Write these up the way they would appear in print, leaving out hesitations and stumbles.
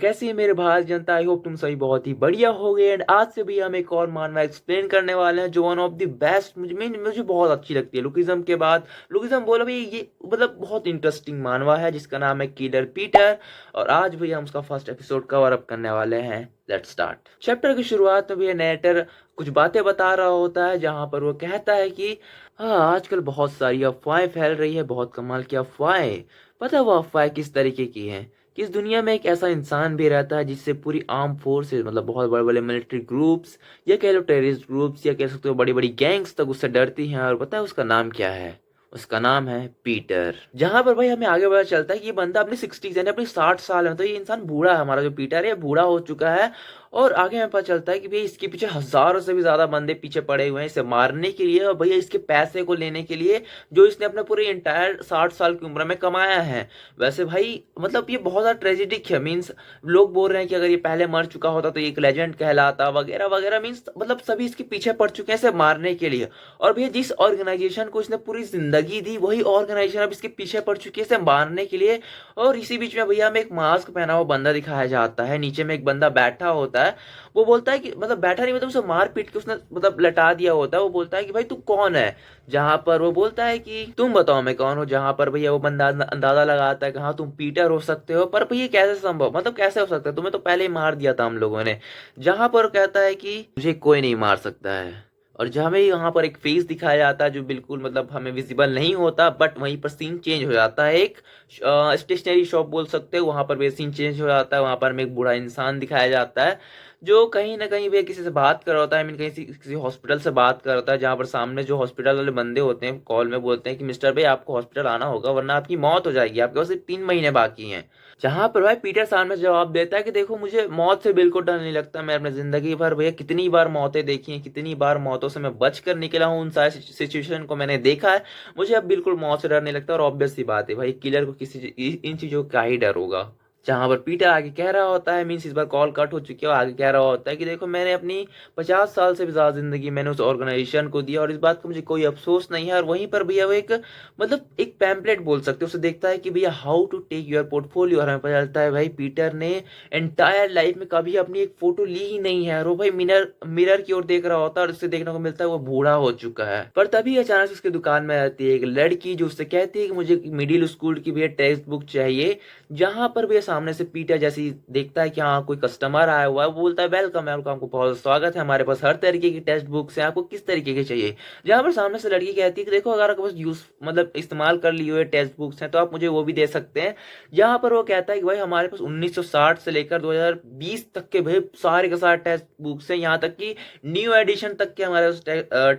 कैसी है मेरे भारत जनता। आई होप तुम सभी बहुत ही बढ़िया हो गए। एंड आज से भी हम एक और मानवा एक्सप्लेन करने वाले हैं जो वन ऑफ द बेस्ट मुझे बहुत अच्छी लगती है लुकिज्म के बाद। लुकिज्म बोलो भाई, ये मतलब बहुत इंटरेस्टिंग मानवा है जिसका नाम है किलर पीटर। और आज भैया हम उसका फर्स्ट एपिसोड कवर अप करने वाले हैं। Let's start. चैप्टर की शुरुआत में भैया नरेटर कुछ बातें बता रहा होता है जहां पर वो कहता है कि हाँ, आजकल बहुत सारी अफवाहें फैल रही है, बहुत कमाल की अफवाहें। पता है वो अफवाहें किस तरीके की हैं? कि इस दुनिया में एक ऐसा इंसान भी रहता है जिससे पूरी आर्म फोर्सेस, मतलब बहुत बड़े बड़े मिलिट्री ग्रुप्स या कह लो टेररिस्ट ग्रुप्स या कह सकते हो बड़ी बड़ी गैंग्स तक उससे डरती हैं। और पता है उसका नाम क्या है? उसका नाम है पीटर। जहां पर भाई हमें आगे पता चलता है कि ये बंदा अपनी 60s यानी अपनी 60 साल है, तो ये इंसान बूढ़ा है। हमारा जो पीटर है बूढ़ा हो चुका है। और आगे हमें पता चलता है कि भैया इसके पीछे हजारों से भी ज्यादा बंदे पीछे पड़े हुए हैं इसे मारने के लिए और भैया इसके पैसे को लेने के लिए जो इसने अपने पूरे इंटायर 60 साल की उम्र में कमाया है। वैसे भाई मतलब ये बहुत ज्यादा ट्रेजिडिक है। मीन्स लोग बोल रहे हैं कि अगर ये पहले मर चुका होता तो ये एक लेजेंड कहलाता वगैरह वगैरह। मीन्स मतलब सभी इसके पीछे पड़ चुके हैं इसे मारने के लिए। और भैया जिस ऑर्गेनाइजेशन को इसने पूरी जिंदगी दी वही ऑर्गेनाइजेशन अब इसके पीछे पड़ चुकी है इसे मारने के लिए। और इसी बीच में भैया हमें एक मास्क पहना हुआ बंदा दिखाया जाता है, नीचे में एक बंदा बैठा होता है। वो बोलता है कि मतलब बैठा नहीं, मतलब उसे मार पीट के उसने मतलब लटा दिया होता है। वो बोलता है कि भाई तू कौन है? जहां पर वो बोलता है कि तुम बताओ मैं कौन हूँ। जहां पर भैया वो बंदा अंदाजा लगाता है कि हाँ तुम पीटर हो सकते हो। पर भैया कैसे संभव, मतलब कैसे हो सकता है? तुम्हें तो पहले ही मार दिया था हम लोगों ने। जहां पर कहता है कि मुझे कोई नहीं मार सकता है। और जहाँ हमें यहाँ पर एक फेस दिखाया जाता है जो बिल्कुल मतलब हमें विजिबल नहीं होता, बट वहीं पर सीन चेंज हो जाता है। एक स्टेशनरी शॉप बोल सकते हो, वहां पर भी सीन चेंज हो जाता है। वहां पर हमें एक बूढ़ा इंसान दिखाया जाता है जो कहीं ना कहीं भी किसी से बात कर रहा होता है। आई मीन कहीं किसी हॉस्पिटल से बात कर रहा होता है, जहाँ पर सामने जो हॉस्पिटल वाले बंदे होते हैं कॉल में बोलते हैं कि मिस्टर भाई आपको हॉस्पिटल आना होगा वरना आपकी मौत हो जाएगी, आपके पास सिर्फ 3 महीने बाकी हैं। जहां पर भाई पीटर सामने जवाब देता है कि देखो मुझे मौत से बिल्कुल डर नहीं लगता। मैं अपने जिंदगी भर भैया कितनी बार मौतें देखी हैं, कितनी बार मौतों से मैं बच कर निकला हूँ, उन सारी सिचुएशन को मैंने देखा है। मुझे अब बिल्कुल मौत से डर नहीं लगता। और ऑब्वियस सी बात है भाई किलर को किसी इन चीजों का ही डर होगा। जहां पर पीटर आगे कह रहा होता है, मीन्स इस बार कॉल कट हो चुकी है, और आगे कह रहा होता है कि देखो मैंने अपनी 50 साल से भी ज्यादा जिंदगी मैंने उस ऑर्गेनाइजेशन को दिया और इस बात का मुझे कोई अफसोस नहीं है। और वहीं पर भैया वो एक मतलब एक पैम्पलेट बोल सकते हो, उसे देखता है कि भैया how to take your portfolio. और हमें पता चलता है भाई पीटर ने एंटायर लाइफ में कभी अपनी एक फोटो ली ही नहीं है। और वो भाई मिरर मिरर की ओर देख रहा होता है और उससे देखने को मिलता है वो बूढ़ा हो चुका है। पर तभी अचानक से उसकी दुकान में आती है एक लड़की जो उससे कहती है कि मुझे मिडिल स्कूल की भैया टेक्स्ट बुक चाहिए। जहां पर भैया सामने से पीटर जैसी देखता है कि हाँ कोई कस्टमर आया हुआ है, वो बोलता है वेलकम है, आपको बहुत स्वागत है, हमारे पास हर तरीके की टेक्स्ट बुक्स हैं, आपको किस तरीके की चाहिए। जहां पर सामने से लड़की कहती है कि देखो अगर आपके पास यूज मतलब इस्तेमाल कर लिए हुए टेक्स्ट बुक्स हैं तो आप मुझे वो भी दे सकते हैं। जहां पर वो कहता है कि भाई हमारे पास 1960 से लेकर 2020 तक के भाई सारे के सारे टेक्स्ट बुक्स हैं, यहाँ तक कि न्यू एडिशन तक के हमारे पास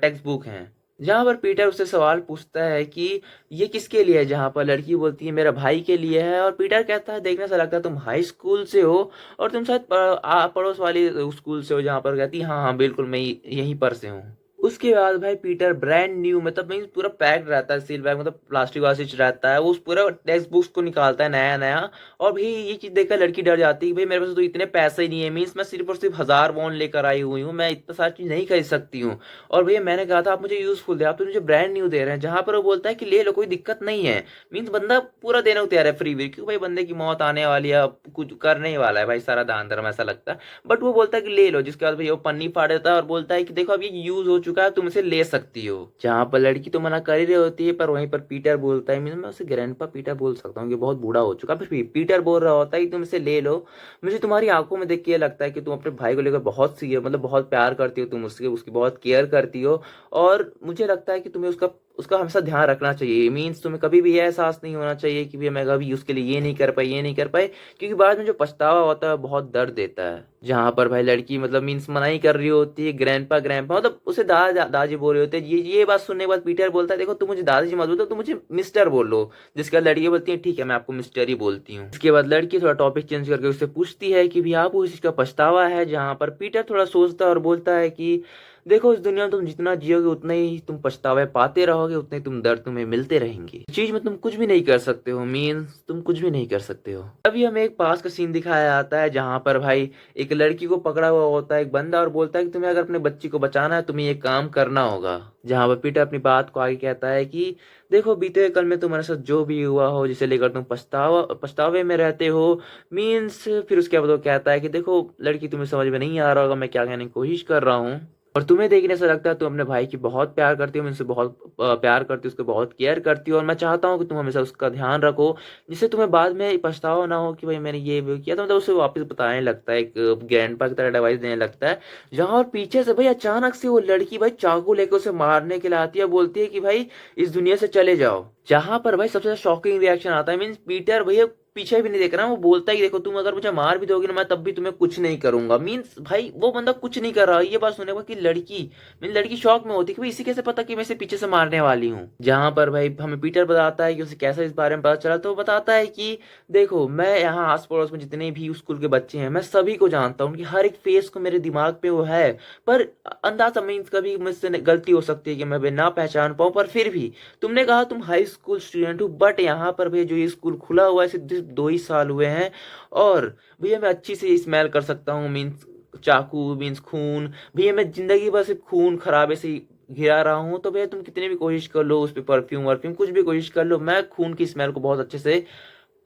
टेक्स्ट बुक हैं। जहां पर पीटर उससे सवाल पूछता है कि ये किसके लिए है, जहां पर लड़की बोलती है मेरा भाई के लिए है। और पीटर कहता है देखने से लगता है तुम हाई स्कूल से हो और तुम शायद पड़ोस वाली स्कूल से हो। जहां पर कहती है हाँ हाँ बिल्कुल मैं यहीं पर से हूँ। उसके बाद भाई पीटर ब्रांड न्यू मतलब मीन्स पूरा पैक्ड रहता है, सील बैग मतलब प्लास्टिक वास्टिक रहता है, वो उस पूरा टेक्स्ट बुक्स को निकालता है नया नया। और भाई ये चीज देखकर लड़की डर जाती है कि भाई मेरे पास तो इतने पैसे ही नहीं है, मीन्स मैं सिर्फ और सिर्फ 1000 वॉन लेकर आई हुई हूँ, मैं इतना सारी चीज नहीं खरीद सकती हूँ। और भैया मैंने कहा था आप मुझे यूजफुल दे, आप तो मुझे ब्रांड न्यू दे रहे हैं। जहां पर वो बोलता है कि ले लो कोई दिक्कत नहीं है। मीन्स बंदा पूरा देने को तैयार है फ्री वी, क्योंकि भाई बंदे की मौत आने वाली है, अब कुछ करने ही वाला है भाई सारा दान धर्म ऐसा लगता है। बट वो बोलता है कि ले लो, जिसके बाद भैया वो पन्नी फाड़ देता है और बोलता है कि देखो अब ये यूज हो चुका है तुम इसे ले सकती हो। जहां पर लड़की तो मना कर ही रही होती है, पर वहीं पर पीटर बोलता है, मैं उसे ग्रैंडपा पीटर बोल सकता हूँ कि बहुत बूढ़ा हो चुका है, फिर भी पीटर बोल रहा होता है कि तुम इसे ले लो। मुझे तुम्हारी आंखों में देख के ये लगता है कि तुम अपने भाई को लेकर बहुत सी मतलब बहुत प्यार करती हो, तुम उसके उसकी बहुत केयर करती हो। और मुझे लगता है कि तुम्हें उसका उसका हमेशा ध्यान रखना चाहिए। मीन्स तुम्हें कभी भी ये एहसास नहीं होना चाहिए कि भैया मैं कभी उसके लिए ये नहीं कर पाई ये नहीं कर पाई, क्योंकि बाद में जो पछतावा होता है बहुत दर्द देता है। जहां पर भाई लड़की मतलब मीन्स मनाई कर रही होती है, ग्रैंडपा ग्रैंडपा मतलब उसे दादाजी बोल रहे होते हैं। ये बात सुनने के बाद पीटर बोलता है देखो तुम मुझे दादाजी मत बोलो, तुम मुझे मिस्टर बोलो। जिसके बाद लड़की बोलती है ठीक है मैं आपको मिस्टर ही बोलती हूँ। इसके बाद लड़की थोड़ा टॉपिक चेंज करके उससे पूछती है कि भैया आपको इस चीज का पछतावा है। जहां पर पीटर थोड़ा सोचता है और बोलता है कि देखो इस दुनिया में तुम जितना जियोगे उतना ही तुम पछतावे पाते रहोगे, उतने तुम दर्द तुम्हें मिलते रहेंगे। इस चीज में तुम कुछ भी नहीं कर सकते हो, मीन्स तुम कुछ भी नहीं कर सकते हो। अभी हमें एक पास का सीन दिखाया जाता है जहां पर भाई एक लड़की को पकड़ा हुआ होता है एक बंदा और बोलता है कि तुम्हें अगर अपने बच्ची को बचाना है तुम्हें ये काम करना होगा। जहां पर पीटर अपनी बात को आगे कहता है कि देखो बीते हुए कल में तुम्हारे साथ जो भी हुआ हो जिसे लेकर तुम पछतावे में रहते हो, मीन्स फिर उसके बाद वो कहता है कि देखो लड़की तुम्हें समझ में नहीं आ रहा होगा मैं क्या कहने की कोशिश कर रहा हूँ, और तुम्हें देखने से लगता है तुम अपने भाई की बहुत प्यार करती हो, उनसे बहुत प्यार करती हो, उसको बहुत केयर करती हो, और मैं चाहता हूँ कि तुम हमेशा उसका ध्यान रखो जिससे तुम्हें बाद में पछतावा ना हो कि भाई मैंने ये भी किया। तो मतलब उसे वापस बताने लगता है, एक ग्रैंडपा की तरह एडवाइस देने लगता है। जहाँ और पीछे से भाई अचानक से वो लड़की भाई चाकू लेकर उसे मारने के लिए आती है, बोलती है कि भाई इस दुनिया से चले जाओ। जहां पर भाई सबसे शॉकिंग रिएक्शन आता है, मीन्स पीटर भैया पीछे भी नहीं देख रहा, वो बोलता है कि देखो तुम अगर मुझे मार भी दोगे ना मैं तब भी तुम्हें कुछ नहीं करूंगा। मीन्स भाई वो बंदा कुछ नहीं कर रहा। ये बात सुनने के बाद कि लड़की शौक में होती है कि भाई इसी कैसे पता कि मैं इसे पीछे से मारने वाली हूँ। जहां पर भाई हमें पीटर बताता है कि उसे कैसे इस बारे में पता चला, तो वो बताता है कि देखो मैं यहाँ आस पड़ोस में जितने भी स्कूल के बच्चे हैं मैं सभी को जानता हूँ, उनकी हर एक फेस को मेरे दिमाग पे वो है, पर अंदाजा मीन्स कभी मुझसे गलती हो सकती है कि मैं ना पहचान पाऊँ, पर फिर भी तुमने कहा तुम हाई स्कूल स्टूडेंट हो, बट यहाँ पर भैया जो ये स्कूल खुला हुआ है सिर्फ 2 ही साल हुए हैं, और भैया मैं अच्छी से स्मेल कर सकता हूँ, मीन्स चाकू मीन्स खून, भैया मैं जिंदगी भर सिर्फ खून खराबे से ही घिरा रहा हूँ। तो भैया तुम कितनी भी कोशिश कर लो उस पर परफ्यूम वर्फ्यूम कुछ भी कोशिश कर लो, मैं खून की स्मेल को बहुत अच्छे से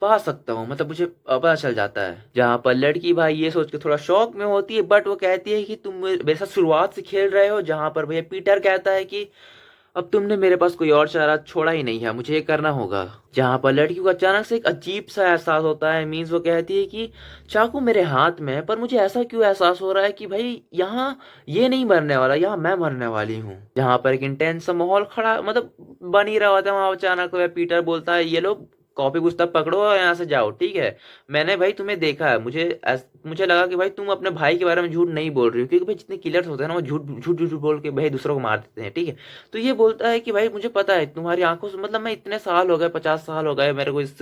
पा सकता हूँ, मतलब मुझे पता चल जाता है। जहाँ पर लड़की भाई ये सोच के थोड़ा शौक में होती है, बट वो कहती है कि तुम मेरे साथ शुरुआत से खेल रहे हो। जहाँ पर भैया पीटर कहता है कि अब तुमने मेरे पास कोई और चारा छोड़ा ही नहीं है, मुझे ये करना होगा। जहां पर लड़की को अचानक से एक अजीब सा एहसास होता है, मीन्स वो कहती है कि चाकू मेरे हाथ में है पर मुझे ऐसा क्यों एहसास हो रहा है कि भाई यहाँ ये नहीं मरने वाला, यहाँ मैं मरने वाली हूँ। जहां पर एक इंटेंस सा माहौल खड़ा मतलब बन ही रहा होता है, वहां अचानक वह पीटर बोलता है ये लोग कॉपी पुस्तक पकड़ो और यहाँ से जाओ, ठीक है। मैंने भाई तुम्हें देखा है, मुझे लगा कि भाई तुम अपने भाई के बारे में झूठ नहीं बोल रही हो, क्योंकि भाई जितने किलर्स होते हैं ना वो झूठ झूठ झूठ बोल के भाई दूसरों को मार देते हैं, ठीक है। तो ये बोलता है कि भाई मुझे पता है तुम्हारी आंखों से, मतलब मैं इतने साल हो गए 50 साल हो गए मेरे को इस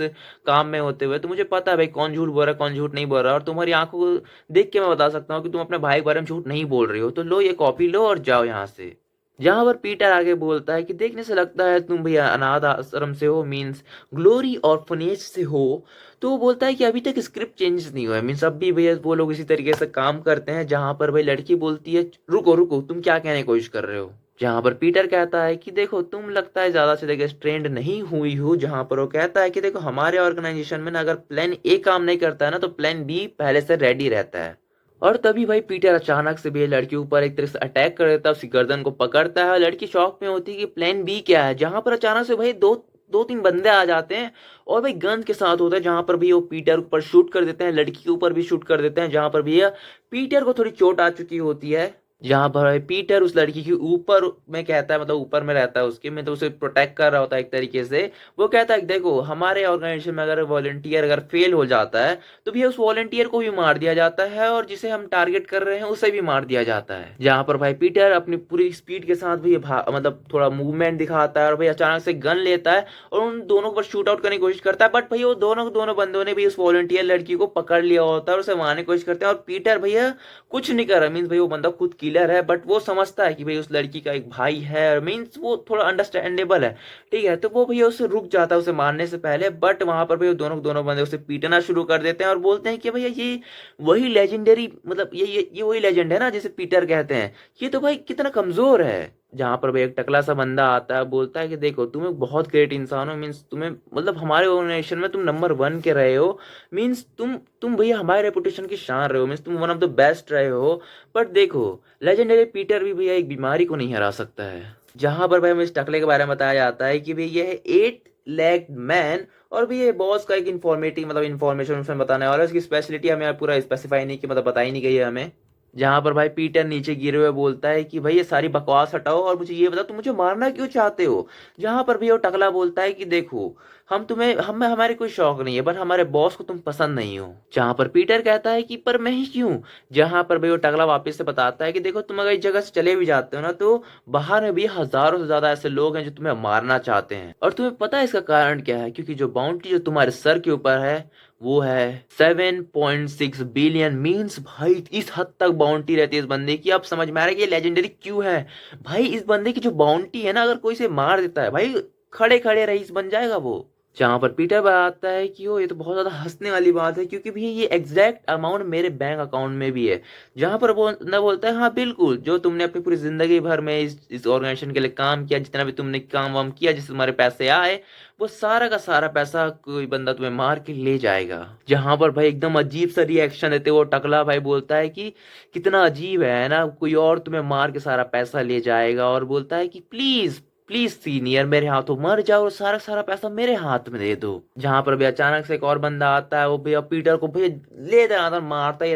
काम में होते हुए, तो मुझे पता है भाई कौन झूठ बोल रहा है कौन झूठ नहीं बोल रहा है, और तुम्हारी आंखों को देख के मैं बता सकता हूँ कि तुम अपने भाई के बारे में झूठ नहीं बोल रही हो। तो लो ये कॉपी लो और जाओ यहाँ से। जहां पर पीटर आगे बोलता है कि देखने से लगता है तुम भैया अनाथ आश्रम से हो, मीन्स ग्लोरी ऑर्फनेज से हो। तो वो बोलता है कि अभी तक स्क्रिप्ट चेंजेस नहीं हुआ है, मीन्स अब भी भैया वो लोग इसी तरीके से काम करते हैं। जहां पर भाई लड़की बोलती है रुको रुको तुम क्या कहने की कोशिश कर रहे हो। जहां पर पीटर कहता है कि देखो तुम लगता है ज्यादा से ज्यादा ट्रेंड नहीं हुई हो। जहां पर वो कहता है कि देखो हमारे ऑर्गेनाइजेशन में ना अगर प्लान ए काम नहीं करता है ना तो प्लान बी पहले से रेडी रहता है। और तभी भाई पीटर अचानक से भी लड़की ऊपर एक तरह से अटैक कर देता है, उसकी गर्दन को पकड़ता है और लड़की शॉक में होती है कि प्लान बी क्या है। जहां पर अचानक से भाई दो दो तीन बंदे आ जाते हैं और भाई गन के साथ होता है। जहां पर भी वो पीटर ऊपर शूट कर देते हैं, लड़की के ऊपर भी शूट कर देते हैं। जहां पर भैया पीटर को थोड़ी चोट आ चुकी होती है। जहां पर भाई पीटर उस लड़की के ऊपर में कहता है, मतलब ऊपर में रहता है उसके में, तो उसे प्रोटेक्ट कर रहा होता है एक तरीके से। वो कहता है कि देखो हमारे ऑर्गेनाइजेशन में अगर वॉलंटियर अगर फेल हो जाता है तो भी उस वॉलंटियर को भी मार दिया जाता है, और जिसे हम टारगेट कर रहे हैं उसे भी मार दिया जाता है। जहां पर भाई पीटर अपनी पूरी स्पीड के साथ भी मतलब थोड़ा मूवमेंट दिखाता है और भाई अचानक से गन लेता है और उन दोनों पर शूट आउट करने की कोशिश करता है। बट भैया वो दोनों बंदों ने भी उस वॉलंटियर लड़की को पकड़ लिया होता है और उसे मारने की कोशिश करते हैं, और पीटर भैया कुछ नहीं कर रहा। मीन्स भाई वो बंदा खुद किलर है, बट वो समझता है कि भाई उस लड़की का एक भाई है, मीन्स वो थोड़ा अंडरस्टैंडेबल है, ठीक है। तो वो भैया उससे रुक जाता है उसे मारने से पहले, बट वहां पर भैया दोनों बंदे उसे पीटना शुरू कर देते हैं और बोलते हैं कि भैया ये वही लेजेंडरी, मतलब ये वही लेजेंड है ना जिसे पीटर कहते हैं, ये तो भाई कितना कमजोर है। जहां पर भाई एक टकला सा बंदा आता है, बोलता है कि देखो तुम एक बहुत ग्रेट इंसान हो, मीन्स तुम्हें मतलब हमारे ऑर्गेनाइजेशन में तुम नंबर 1 के रहे हो, मीन्स तुम भैया हमारे रेपुटेशन की शान रहे हो, मीन्स तुम वन ऑफ द बेस्ट रहे हो। बट देखो लेजेंडरी पीटर भी भैया एक बीमारी को नहीं हरा सकता है। जहां पर भाई हमें इस टकले के बारे में बताया जाता है कि भाई ये है 8 लेग मैन, और भी ये बॉस का एक इन्फॉर्मेटिव मतलब इन्फॉर्मेशन उसमें बताने वाला है। उसकी स्पेशलिटी हमें पूरा स्पेसिफाई नहीं की, मतलब बताई नहीं गई है हमें। जहां पर भाई पीटर नीचे गिरे हुए बोलता है कि भाई ये सारी बकवास हटाओ और मुझे ये बताओ तुम मुझे मारना क्यों चाहते हो। जहां पर भी वो टकला बोलता है कि देखो हम तुम्हें हमें हमारे कोई शौक नहीं है, बट हमारे बॉस को तुम पसंद नहीं हो। जहां पर पीटर कहता है कि पर मैं ही क्यों। जहां पर भाई वो टकला वापस से बताता है कि देखो तुम अगर इस जगह से चले भी जाते हो ना तो बाहर में भी हजारों से ज्यादा ऐसे लोग हैं जो तुम्हें मारना चाहते हैं, और तुम्हें पता है इसका कारण क्या है, क्योंकि जो बाउंड्री जो तुम्हारे सर के ऊपर है वो है 7.6 बिलियन। मीन्स भाई इस हद तक बाउंटी रहती है इस बंदे की। अब समझ में आ रहा है कि ये लेजेंडरी क्यों है। भाई इस बंदे की जो बाउंटी है ना, अगर कोई इसे मार देता है भाई, खड़े खड़े रईस बन जाएगा वो। जहां पर पीटर बताता है कि वो ये तो बहुत ज्यादा हंसने वाली बात है, क्योंकि भैया ये एग्जैक्ट अमाउंट मेरे बैंक अकाउंट में भी है। जहां पर वो ना बोलता है हाँ बिल्कुल, जो तुमने अपनी पूरी जिंदगी भर में इस ऑर्गेनाइजेशन के लिए काम किया, जितना भी तुमने काम वाम किया, जिससे तुम्हारे पैसे आए, वो सारा का सारा पैसा कोई बंदा तुम्हें मार के ले जाएगा। जहां पर भाई एकदम अजीब सा रिएक्शन देते वो टकला भाई बोलता है कि कितना अजीब है ना, कोई और तुम्हें मार के सारा पैसा ले जाएगा, और बोलता है कि प्लीज प्लीज सीनियर मेरे हाथों मर जाओ और सारा सारा पैसा मेरे हाथ में दे दो। जहां पर भी अचानक से एक और बंदा आता है, वो भैया पीटर को भैया ले जाता, मारता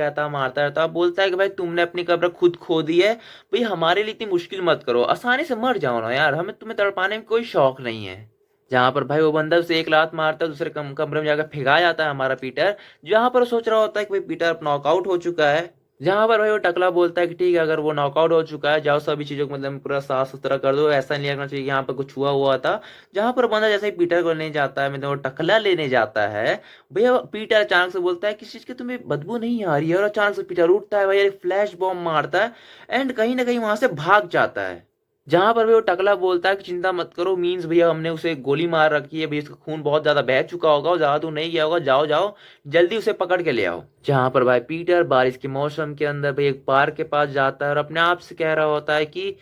रहता, बोलता है कि भाई तुमने अपनी कब्र खुद खो दी है, भाई हमारे लिए इतनी मुश्किल मत करो, आसानी से मर जाओ ना यार, हमें तुम्हें तड़पाने में कोई शौक नहीं है। जहां पर भाई वो बंदा उसे एक लात मारता है, दूसरे कमरे में जाकर फेंका जाता है हमारा पीटर। जहां पर वो सोच रहा होता है कि भाई पीटर नॉकआउट हो चुका है। जहां पर भाई वो टकला बोलता है कि ठीक है, अगर वो नॉकआउट हो चुका है, जाओ सभी चीजों को मतलब पूरा साफ सुथरा कर दो, ऐसा नहीं लगना चाहिए कि यहाँ पर कुछ हुआ हुआ था। जहां पर बंदा जैसे ही पीटर को लेने जाता है, मतलब वो टकला लेने जाता है, भैया पीटर अचानक से बोलता है किसी चीज की तुम्हें बदबू नहीं आ रही है, और अचानक से पीटर उठता है भैया, फ्लैश बॉम्ब मारता है एंड कहीं ना कहीं वहां से भाग जाता है। जहां पर भी वो टकला बोलता है कि चिंता मत करो, मीन्स भैया हमने उसे गोली मार रखी है, भैया उसका खून बहुत ज्यादा बह चुका होगा और ज्यादा दूर नहीं गया होगा, जाओ जाओ जल्दी उसे पकड़ के ले आओ। जहां पर भाई पीटर बारिश के मौसम के अंदर भाई एक पार्क के पास जाता है और अपने आप से कह रहा होता है कि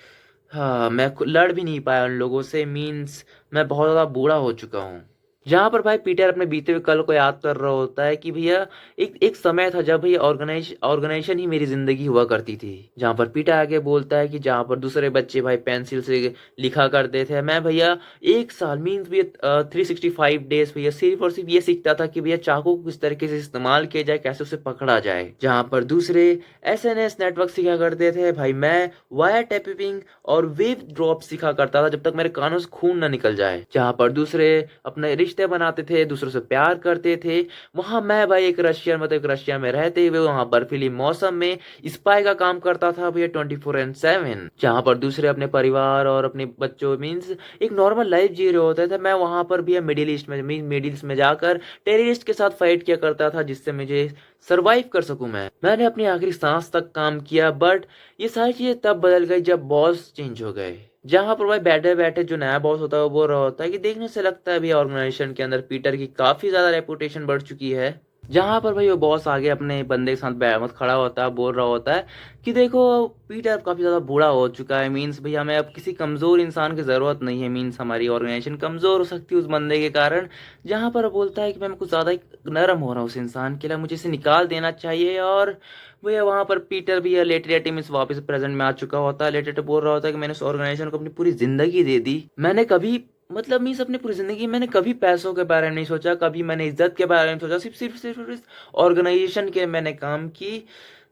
हाँ मैं लड़ भी नहीं पाया उन लोगों से, मीन्स मैं बहुत ज्यादा बूढ़ा हो चुका हूँ। जहां पर भाई पीटर अपने बीते हुए कल को याद कर रहा होता है कि भैया एक एक समय था जब भैया ऑर्गेनाइजेशन ही मेरी जिंदगी हुआ करती थी। जहां पर पीटर आगे बोलता है कि जहां पर दूसरे बच्चे भाई पेंसिल से लिखा करते थे, मैं भैया एक साल मीन्स भैया 365 डेज भैया सिर्फ और सिर्फ ये सीखता था कि भैया चाकू को किस तरीके से इस्तेमाल किया जाए, कैसे उसे पकड़ा जाए। जहां पर दूसरे एसएनएस नेटवर्क सीखा करते थे, भाई मैं वायर टैपिंग और वेव ड्रॉप सीखा करता था जब तक मेरे कानों से खून ना निकल जाए। जहां पर दूसरे अपने रिश्ते बनाते थे, दूसरों से प्यार करते थे, वहां मैं भाई एक रशियन मतलब एक रशिया में रहते हुए वहां बर्फीली मौसम में स्पाई का काम करता था भैया 24/7। जहां पर दूसरे अपने परिवार और अपने बच्चों मीन्स एक नॉर्मल लाइफ जी रहे होते थे, मैं वहां पर भी मिडिल ईस्ट में जाकर टेररिस्ट के साथ फाइट किया करता था, जिससे मुझे सरवाइव कर सकूं। मैंने अपनी आखिरी सांस तक काम किया, बट ये सारी चीजें तब बदल गई जब बॉस चेंज हो गए। जहां पर भाई बैठे बैठे जो नया बॉस होता है वो बोल रहा होता है कि देखने से लगता है भी ऑर्गेनाइजेशन के अंदर पीटर की काफी ज्यादा रेपुटेशन बढ़ चुकी है। जहां पर भाई वो बॉस आगे अपने बंदे के साथ बैमत खड़ा होता है, बोल रहा होता है कि देखो पीटर अब काफी ज्यादा बूढ़ा हो चुका है, मीन्स भैया हमें अब किसी कमजोर इंसान की जरूरत नहीं है, मीन्स हमारी ऑर्गेनाइजेशन कमजोर हो सकती है उस बंदे के कारण। जहां पर बोलता है कि मैं कुछ ज्यादा ही नरम हो रहा हूँ उस इंसान के लिए, मुझे इसे निकाल देना चाहिए। और भैया वहां पर पीटर भी लेटेट मीन्स वापस प्रेजेंट में आ चुका होता है। लेटेट बोल रहा होता है कि मैंने उस ऑर्गेनाइजेशन को अपनी पूरी जिंदगी दे दी, मैंने कभी मतलब मीन्स अपनी पूरी जिंदगी मैंने कभी पैसों के बारे में नहीं सोचा, कभी मैंने इज्जत के बारे में सोचा, सिर्फ इस ऑर्गेनाइजेशन के मैंने काम की।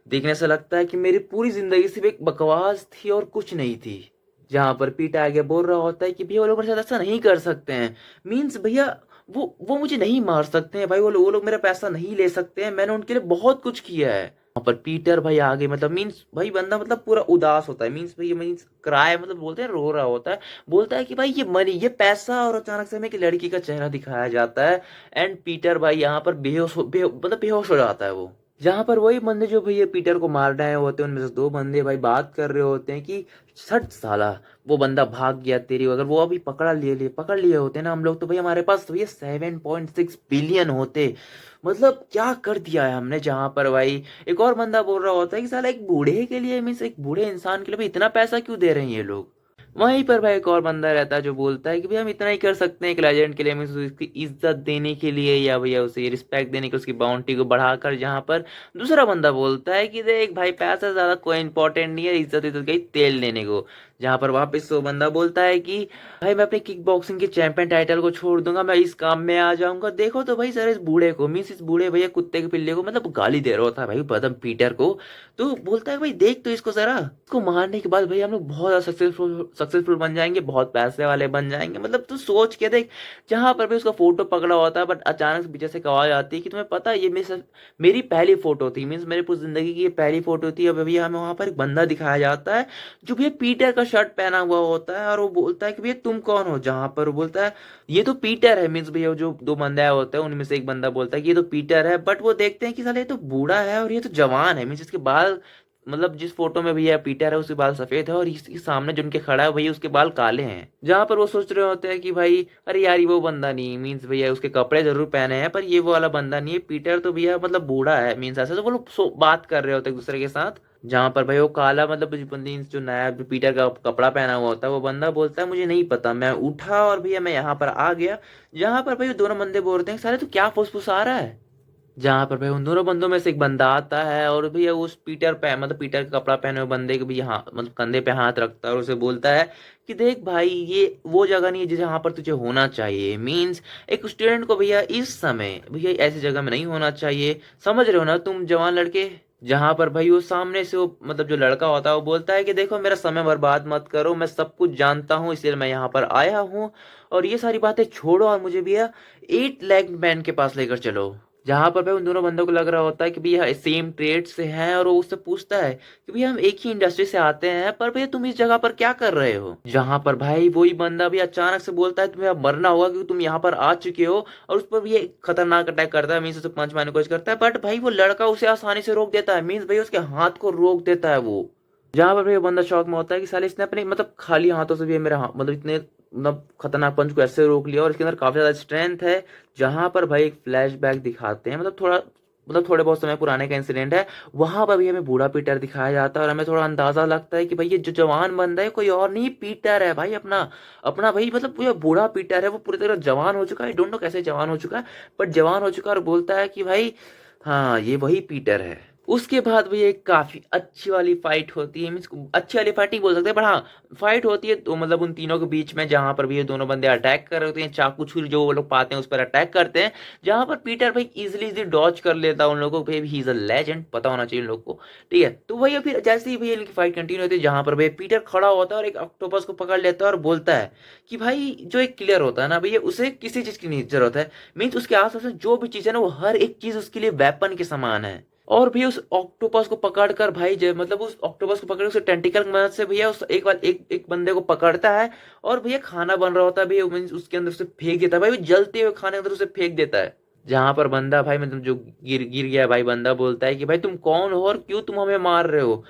देखने से लगता है कि मेरी पूरी जिंदगी सिर्फ एक बकवास थी और कुछ नहीं थी। जहां पर पीटर आगे बोल रहा होता है कि भैया वो लोग मेरे साथ ऐसा नहीं कर सकते हैं, मीन्स भैया वो मुझे नहीं मार सकते हैं भाई, वो लोग मेरा पैसा नहीं ले सकते हैं, मैंने उनके लिए बहुत कुछ किया है। वहां पर पीटर भाई आगे मतलब मीन्स भाई बंदा मतलब पूरा उदास होता है, मीन्स भाई मीन्स क्राई मतलब बोलते हैं रो रहा होता है, बोलता है कि भाई ये मनी ये पैसा, और अचानक से हमें एक लड़की का चेहरा दिखाया जाता है एंड पीटर भाई यहाँ पर मतलब बेहोश हो जाता है वो। जहां पर वही बंदे जो भैया पीटर को मार रहे होते हैं, उनमें से दो बंदे भाई बात कर रहे होते हैं कि सट साला वो बंदा भाग गया तेरी, अगर वो अभी पकड़ लिए होते ना हम लोग, तो भाई हमारे पास तो भैया 7.6 बिलियन होते, मतलब क्या कर दिया है हमने। जहां पर भाई एक और बंदा बोल रहा होता है कि साला एक बूढ़े के लिए मीन्स एक बूढ़े इंसान के लिए भाई इतना पैसा क्यों दे रहे हैं ये लोग। वहीं पर भाई एक और बंदा रहता है जो बोलता है कि भैया हम इतना ही कर सकते हैं एक लेजेंड के लिए, मीन्स उसकी इज्जत देने के लिए या भैया उसे रिस्पेक्ट देने के लिए, उसकी बाउंटी को बढ़ाकर। जहां पर दूसरा बंदा बोलता है कि देख भाई पैसा ज्यादा कोई इंपॉर्टेंट नहीं है, इज्जत गई तेल लेने को। जहां पर वापस वो बंदा बोलता है कि भाई मैं अपनी किक बॉक्सिंग के चैंपियन टाइटल को छोड़ दूंगा, मैं इस काम में आ जाऊंगा। देखो तो भाई सर इस बूढ़े को मीन्स इस बूढ़े भैया कुत्ते के पिल्ले को मतलब गाली दे रहा होता है भाई बदम पीटर को। तो बोलता है भाई देख तो इसको जरा, इसको मारने के बाद भाई हम लोग बहुत ज्यादा सक्सेसफुल बन जाएंगे, बहुत पैसे वाले बन जाएंगे, मतलब तू सोच के देख। जहां पर भी उसका फोटो पकड़ा होता है, बट अचानक से पीछे से आवाज आती है कि तुम्हें पता है ये मेरी पहली फोटो थी, मीन्स मेरी पूरी जिंदगी की ये पहली फोटो थी। अब भैया हमें वहां पर एक बंदा दिखाया जाता है जो भैया पीटर का शर्ट पहना हुआ होता है और वो बोलता है कि भैया तुम कौन हो। जहाँ पर वो बोलता है ये तो पीटर है। मीन्स भैया जो दो बंदा होते हैं उनमें से एक बंदा बोलता है कि ये तो पीटर है, बट वो देखते हैं कि साले ये तो बूढ़ा है और ये तो जवान है। मीन्स इसके बाल, मतलब जिस फोटो में भैया पीटर है उसके बाल सफेद है और इसके सामने जो उनके खड़ा है भैया उसके बाल काले हैं। जहां पर वो सोच रहे होते हैं कि भाई अरे यार ये वो बंदा नहीं, मीन्स भैया उसके कपड़े जरूर पहने हैं पर ये वो वाला बंदा नहीं है, पीटर तो भैया मतलब बूढ़ा है। मीन्स ऐसे तो वो लोग बात कर रहे होते हैं एक दूसरे के साथ। जहां पर भाई वो काला मतलब मीन्स जो नया पीटर का कपड़ा पहना हुआ होता है वो बंदा बोलता है मुझे नहीं पता, मैं उठा और भैया मैं यहाँ पर आ गया। जहां पर भाई वो दोनों बंदे बोलते हैं सारे तो क्या फुसफुसा रहा है। जहां पर भाई उन दोनों बंदों में से एक बंदा आता है और भैया उस पीटर पे मतलब पीटर का कपड़ा पहने हुए बंदे के भी हाँ मतलब कंधे पे हाथ रखता है और उसे बोलता है कि देख भाई ये वो जगह नहीं है जहाँ पर तुझे होना चाहिए। मींस एक स्टूडेंट को भैया इस समय भैया ऐसी जगह में नहीं होना चाहिए, समझ रहे हो ना तुम जवान लड़के। जहां पर भाई वो सामने से वो मतलब जो लड़का होता है वो बोलता है कि देखो मेरा समय बर्बाद मत करो, मैं सब कुछ जानता हूँ इसलिए मैं यहाँ पर आया हूँ और ये सारी बातें छोड़ो और मुझे भैया 8 लेग मैन के पास लेकर चलो। जहां पर भाई उन दोनों बंदों को लग रहा होता है कि भैया सेम ट्रेड से हैं और वो उससे पूछता है कि भैया हम एक ही इंडस्ट्री से आते हैं पर भैया तुम इस जगह पर क्या कर रहे हो। जहां पर भाई वही बंदा भी अचानक से बोलता है तुम्हें अब मरना होगा क्योंकि तुम यहाँ पर आ चुके हो और उस पर भी ये खतरनाक अटैक करता है। मीन्स उसे पंच मारने की कोशिश करता है बट भाई वो लड़का उसे आसानी से रोक देता है। मीन्स भाई उसके हाथ को रोक देता है वो। जहां पर भाई वो बंदा शौक में होता है कि साले इसने अपने मतलब खाली हाथों से भी मेरा मतलब इतने मतलब खतरनाक पंच को ऐसे रोक लिया और इसके अंदर काफी ज्यादा स्ट्रेंथ है। जहां पर भाई एक फ्लैशबैक दिखाते हैं मतलब थोड़ा मतलब थोड़े बहुत समय पुराने का इंसिडेंट है। वहां पर भी हमें बूढ़ा पीटर दिखाया जाता है और हमें थोड़ा अंदाजा लगता है कि भाई ये जो जवान बंदा है कोई और नहीं पीटर है भाई अपना अपना भाई मतलब ये बूढ़ा पीटर है। वो पूरी तरह जवान हो चुका है, डोंट नो कैसे जवान हो चुका है बट जवान हो चुका है और बोलता है कि भाई हाँ ये वही पीटर है। उसके बाद भी एक काफी अच्छी वाली फाइट होती है। मीन्स अच्छी वाली फाइट नहीं बोल सकते पर हाँ फाइट होती है तो मतलब उन तीनों के बीच में जहां पर भी ये दोनों बंदे अटैक कर रहे होते हैं, चाकू छुरी जो वो लोग पाते हैं उस पर अटैक करते हैं। जहां पर पीटर भाई इजिली डॉज कर लेता है उन लोगों को। ही इज अ लेजेंड, पता होना चाहिए उन लोग को। ठीक है तो भैया फिर जैसे ही भैया इनकी फाइट कंटिन्यू होती है जहां पर भैया पीटर खड़ा होता है और एक ऑक्टोपस को पकड़ लेता है और बोलता है कि भाई जो एक क्लियर होता है ना भैया उसे किसी चीज की नहीं जरूरत है। मीन्स उसके आसपास में जो भी चीज है ना वो हर एक चीज उसके लिए वेपन के समान है। और भी उस ऑक्टोपस को पकड़कर भाई जय मतलब उस ऑक्टोपस को पकड़ उसे टेंटिकल की मदद से भैया उस एक बार एक बंदे को पकड़ता है और भैया खाना बन रहा होता है भैया मीन्स उसके अंदर उसे फेंक देता है भाई वो जलते हुए खाने के अंदर उसे फेंक देता है। जहां पर बंदा भाई मतलब जो गिर गिर गया भाई बंदा बोलता है कि भाई तुम कौन हो और क्यों तुम हमें मार रहे हो।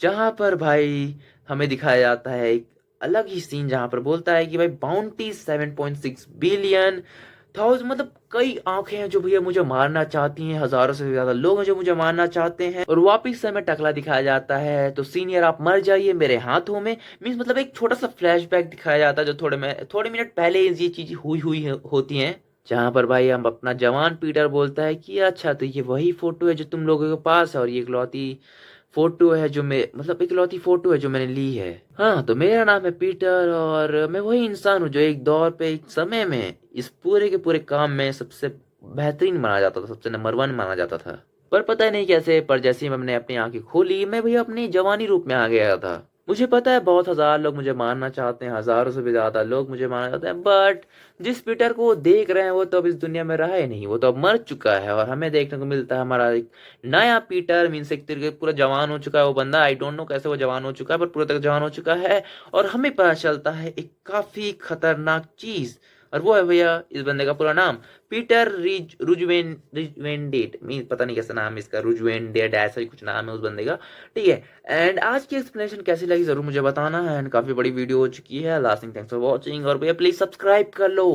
जहां पर भाई हमें दिखाया जाता है एक अलग ही सीन जहां पर बोलता है कि भाई बाउंटी 7.6 बिलियन थाउजेंड मतलब कई आंखें हैं जो भैया मुझे मारना चाहती हैं, हजारों से ज्यादा लोग हैं जो मुझे मारना चाहते हैं। और वापिस से हमें टकला दिखाया जाता है तो सीनियर आप मर जाइए मेरे हाथों में। मीन्स मतलब एक छोटा सा फ्लैशबैक दिखाया जाता है जो थोड़े मिनट पहले ये चीज हुई हुई होती हैं। जहां पर भाई हम अपना जवान पीटर बोलता है कि अच्छा तो ये वही फोटो है जो तुम लोगों के पास है और ये इकलौती फोटो है जो मैं मतलब इकलौती फोटो है जो मैंने ली है। हाँ तो मेरा नाम है पीटर और मैं वही इंसान हूँ जो एक दौर पे एक समय में इस पूरे के पूरे काम में सबसे बेहतरीन माना जाता था, सबसे नंबर 1 माना जाता था। पर पता नहीं कैसे पर जैसे ही मैंने अपनी आंखें खोली मैं भैया अपनी जवानी रूप में आ गया था। मुझे पता है बहुत हजार लोग मुझे मारना चाहते हैं, हजारों से भी ज्यादा लोग मुझे मारना चाहते हैं बट जिस पीटर को वो देख रहे हैं वो तो अब इस दुनिया में रहा ही नहीं, वो तो अब मर चुका है और हमें देखने को मिलता है हमारा एक नया पीटर। मीन्स एक तरीके पूरा जवान हो चुका है वो बंदा, आई डोंट नो कैसे वो जवान हो चुका है पर पूरे तक जवान हो चुका है। और हमें पता चलता है एक काफी खतरनाक चीज और वो है भैया इस बंदे का पूरा नाम पीटर रुजवेंडेट। मीन पता नहीं कैसा नाम है इसका, रुजवेंडेट ऐसा ही कुछ नाम है उस बंदे का। ठीक है एंड आज की एक्सप्लेनेशन कैसी लगी जरूर मुझे बताना है। एंड काफी बड़ी वीडियो हो चुकी है। लास्टिंग थैंक्स फॉर वॉचिंग और भैया प्लीज सब्सक्राइब कर लो।